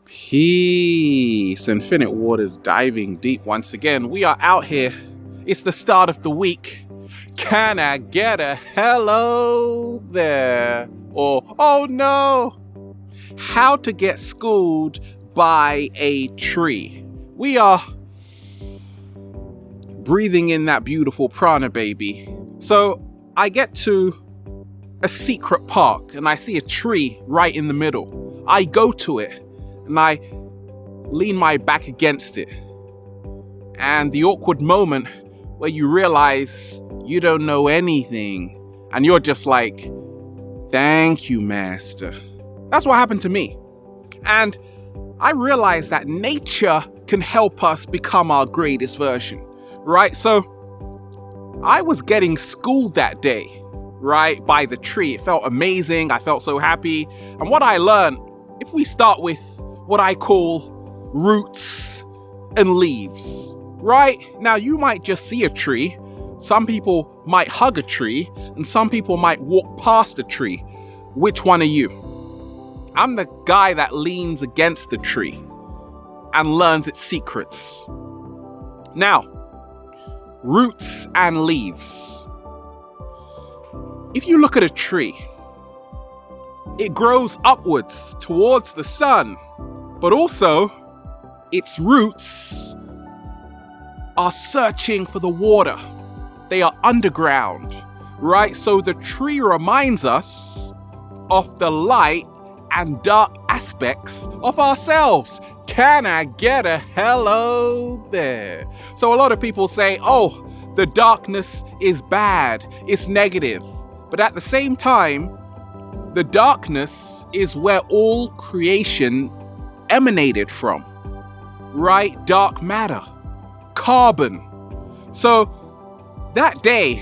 Peace, Infinite Waters diving deep once again. We are out here. It's the start of the week. Can I get a hello there? Or, oh no, how to get schooled by a tree. We are breathing in that beautiful prana, baby. So I get to a secret park and I see a tree right in the middle. I go to it and I lean my back against it. And the awkward moment where you realize you don't know anything and you're just like, thank you, master. That's what happened to me. And I realized that nature can help us become our greatest version, right? So I was getting schooled that day, right, by the tree. It felt amazing. I felt so happy. And what I learned, if we start with what I call roots and leaves, right? Now, you might just see a tree. Some people might hug a tree, and some people might walk past a tree. Which one are you? I'm the guy that leans against the tree and learns its secrets. Now, roots and leaves. If you look at a tree, it grows upwards towards the sun, but also its roots are searching for the water. They are underground, right? So the tree reminds us of the light and dark aspects of ourselves. Can I get a hello there? So a lot of people say, oh, the darkness is bad, it's negative. But at the same time, the darkness is where all creation emanated from, right? Dark matter, carbon. So that day,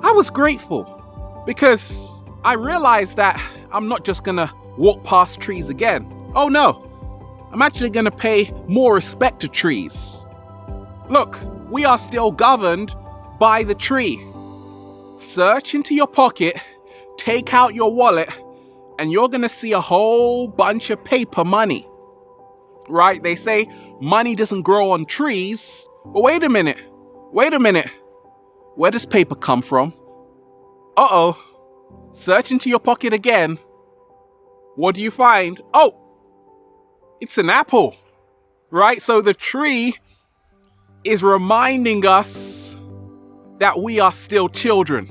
I was grateful because I realized that I'm not just gonna walk past trees again. Oh no, I'm actually gonna pay more respect to trees. Look, we are still governed by the tree. Search into your pocket, take out your wallet, and you're gonna see a whole bunch of paper money. Right? They say money doesn't grow on trees. But wait a minute. Where does paper come from? Uh-oh. Search into your pocket again. What do you find? Oh, it's an apple. Right? So the tree is reminding us that we are still children.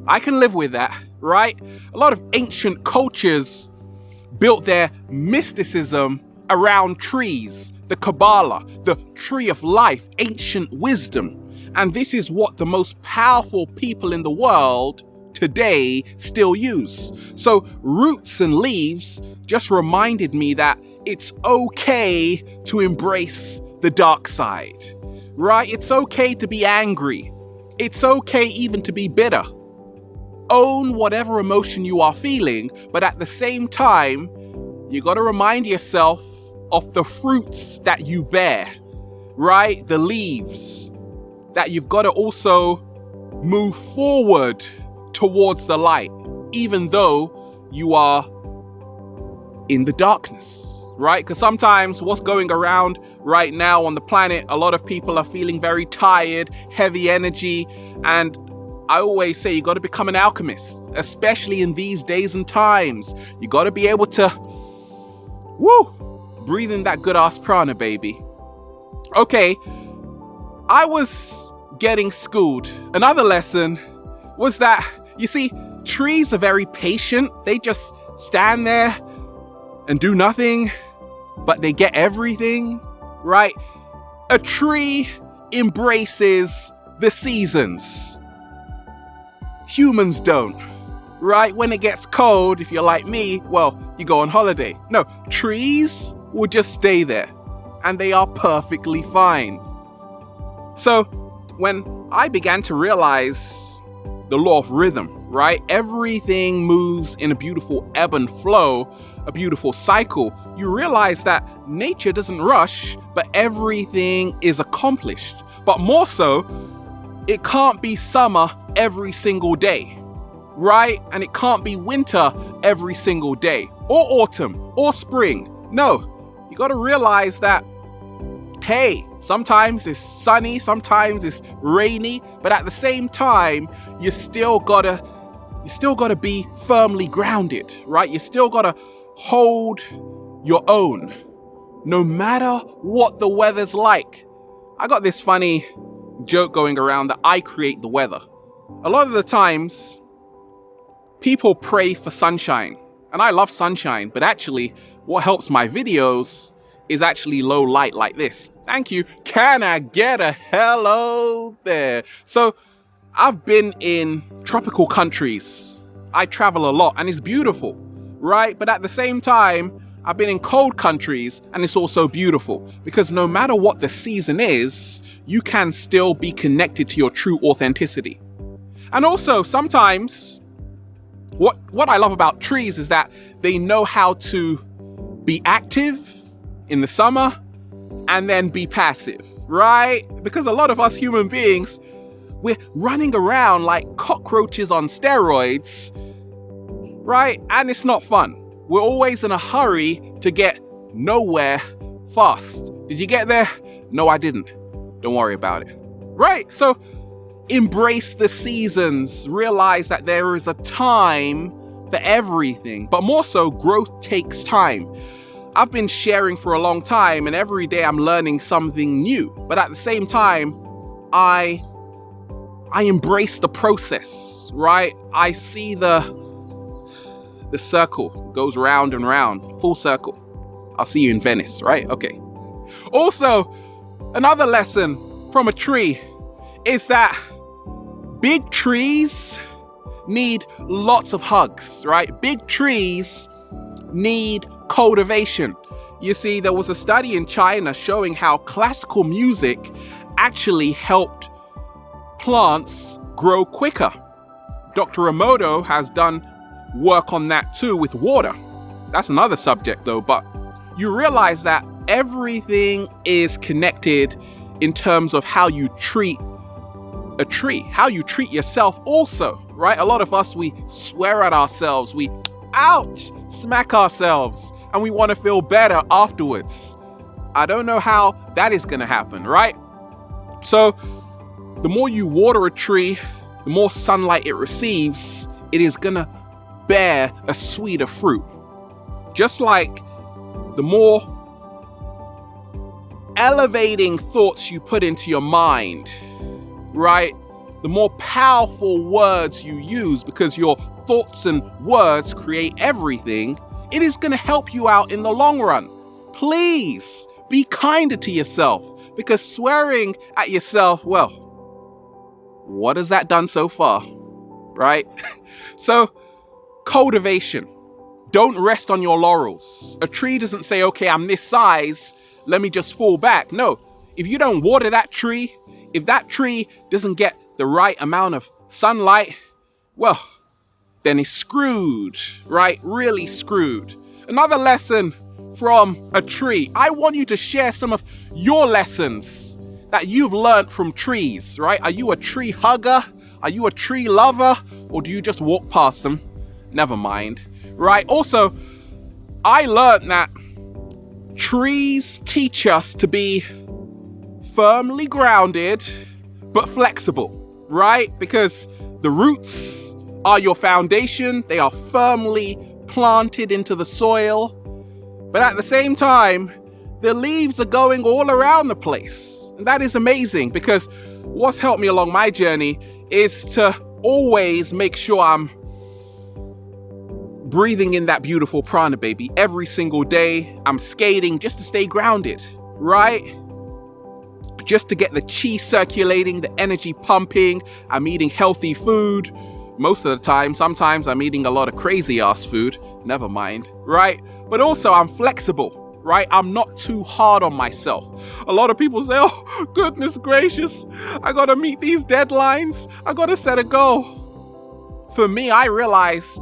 I can live with that, right? A lot of ancient cultures built their mysticism around trees, the Kabbalah, the tree of life, ancient wisdom. And this is what the most powerful people in the world today still use. So roots and leaves just reminded me that it's okay to embrace the dark side, right? It's okay to be angry. It's okay even to be bitter. Own whatever emotion you are feeling, but at the same time, you got to remind yourself of the fruits that you bear, right? The leaves, that you've got to also move forward towards the light, even though you are in the darkness, right? Because sometimes what's going around right now on the planet, a lot of people are feeling very tired, heavy energy, and I always say you got to become an alchemist, especially in these days and times. You got to be able to, breathe in that good ass prana, baby. Okay, I was getting schooled. Another lesson was that, you see, trees are very patient. They just stand there and do nothing, but they get everything, right? A tree embraces the seasons. Humans don't, right? When it gets cold, if you're like me, well, you go on holiday. No, trees will just stay there and they are perfectly fine. So when I began to realize the law of rhythm, right? Everything moves in a beautiful ebb and flow, a beautiful cycle. You realize that nature doesn't rush, but everything is accomplished. But more so, it can't be summer every single day, right? And it can't be winter every single day, or autumn, or spring. No, You got to realize that, hey, sometimes it's sunny, sometimes it's rainy, but at the same time, you still gotta be firmly grounded, right? You still gotta hold your own, no matter what the weather's like. I got this funny joke going around that I create the weather. A lot of the times, people pray for sunshine, and I love sunshine, but actually, what helps my videos is actually low light like this. Thank you. Can I get a hello there? So I've been in tropical countries. I travel a lot and it's beautiful, right? But at the same time, I've been in cold countries and it's also beautiful because no matter what the season is, you can still be connected to your true authenticity. And also sometimes what I love about trees is that they know how to be active in the summer and then be passive, right? Because a lot of us human beings, we're running around like cockroaches on steroids, right? And it's not fun. We're always in a hurry to get nowhere fast. Did you get there? No, I didn't. Don't worry about it. Right? So embrace the seasons. Realize that there is a time for everything, but more so, growth takes time. I've been sharing for a long time and every day I'm learning something new. But at the same time, I embrace the process, right? I see the circle goes round and round, full circle. I'll see you in Venice, right? Okay. Also, another lesson from a tree is that big trees need lots of hugs, right? Big trees need cultivation. You see, there was a study in China showing how classical music actually helped plants grow quicker. Dr. Emoto has done work on that too with water. That's another subject though, but you realize that everything is connected in terms of how you treat a tree, how you treat yourself also, right? A lot of us, we swear at ourselves, we smack ourselves, and we want to feel better afterwards. I don't know how that is going to happen, right? So the more you water a tree, the more sunlight it receives, it is going to bear a sweeter fruit. Just like the more elevating thoughts you put into your mind, right? The more powerful words you use, because your thoughts and words create everything, it is going to help you out in the long run. Please be kinder to yourself, because swearing at yourself, well, what has that done so far, right? So, cultivation. Don't rest on your laurels. A tree doesn't say, okay, I'm this size, let me just fall back. No, if you don't water that tree, if that tree doesn't get the right amount of sunlight, well, then it's screwed, right? Really screwed. Another lesson from a tree. I want you to share some of your lessons that you've learned from trees, right? Are you a tree hugger? Are you a tree lover? Or do you just walk past them? Never mind, right? Also, I learned that trees teach us to be firmly grounded, but flexible, right? Because the roots are your foundation. They are firmly planted into the soil. But at the same time, the leaves are going all around the place. And that is amazing, because what's helped me along my journey is to always make sure I'm breathing in that beautiful prana, baby. Every single day, I'm skating just to stay grounded, right? Just to get the chi circulating, the energy pumping. I'm eating healthy food most of the time. Sometimes I'm eating a lot of crazy ass food. Never mind, right? But also I'm flexible, right? I'm not too hard on myself. A lot of people say, oh, goodness gracious, I gotta meet these deadlines. I gotta set a goal. For me, I realize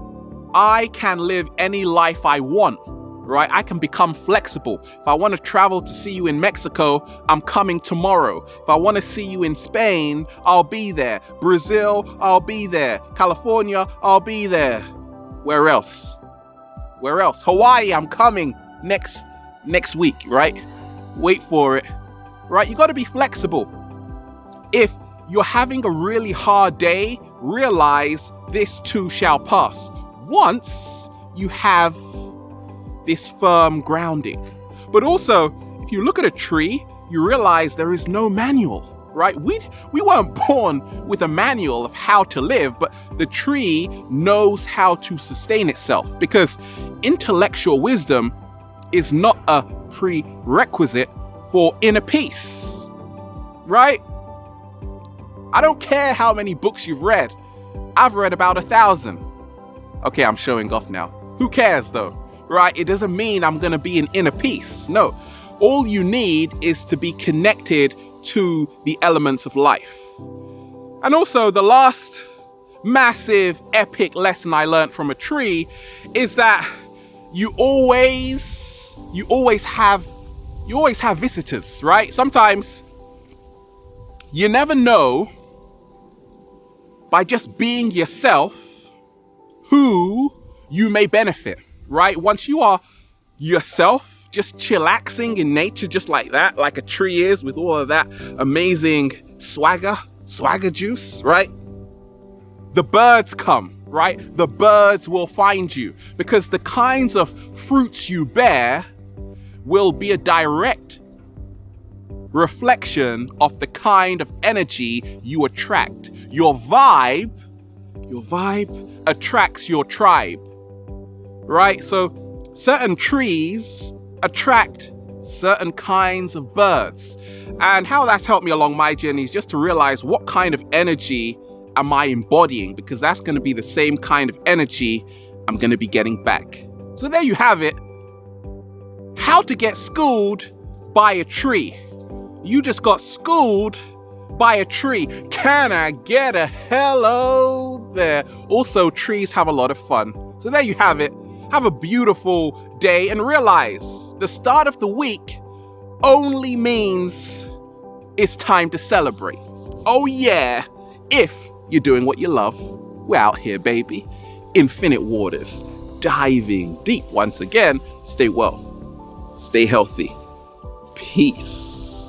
I can live any life I want, right? I can become flexible. If I want to travel to see you in Mexico, I'm coming tomorrow. If I want to see you in Spain, I'll be there. Brazil, I'll be there. California, I'll be there. Where else? Where else? Hawaii, I'm coming next next week, right? Wait for it, right? You got to be flexible. If you're having a really hard day, realize this too shall pass. Once you have this firm grounding. But also, if you look at a tree, you realize there is no manual, right? We weren't born with a manual of how to live, but the tree knows how to sustain itself, because intellectual wisdom is not a prerequisite for inner peace, right? I don't care how many books you've read. I've read about 1,000. Okay, I'm showing off now. Who cares though, right? It doesn't mean I'm gonna be in inner peace. No, all you need is to be connected to the elements of life. And also the last massive epic lesson I learned from a tree is that you always have visitors, right? Sometimes you never know, by just being yourself, who you may benefit, right? Once you are yourself, just chillaxing in nature just like that, like a tree is, with all of that amazing swagger juice, right? The birds come, right? The birds will find you, because the kinds of fruits you bear will be a direct reflection of the kind of energy you attract. Your vibe attracts your tribe, right? So certain trees attract certain kinds of birds. And how that's helped me along my journey is just to realize what kind of energy am I embodying, because that's going to be the same kind of energy I'm going to be getting back. So there you have it. How to get schooled by a tree. You just got schooled by a tree. Can I get a hello there? Also, trees have a lot of fun. So there you have it. Have a beautiful day, and realize the start of the week only means it's time to celebrate. Oh yeah, if you're doing what you love. We're out here, baby. Infinite waters, diving deep once again. Stay well, stay healthy. Peace.